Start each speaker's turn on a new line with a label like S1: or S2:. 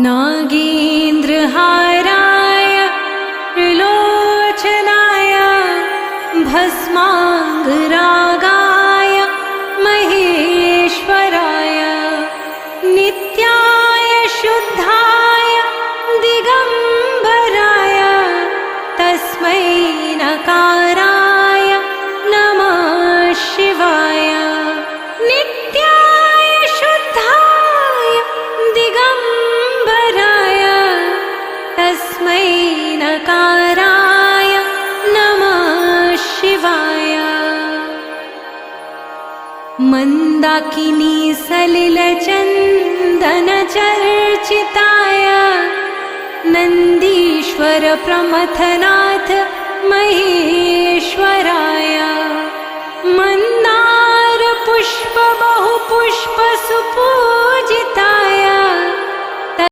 S1: नागेन्द्रहाराय त्रिलोचनाय भस्माङ्गरागाय महेश्वराय नित्याय शुद्धाय दिगम्बराय तस्मै नकाराय नमः शिवाय। नित्याय शुद्धाय दिगम्बराय तस्मै नकाराय नमः शिवाय। मन्दाकिनी सलिलचन्दनचर्चिताय नन्दीश्वर प्रमथनाथ महेश्वराय मन्दार पुष्प बहुपुष्प सुपूजिताय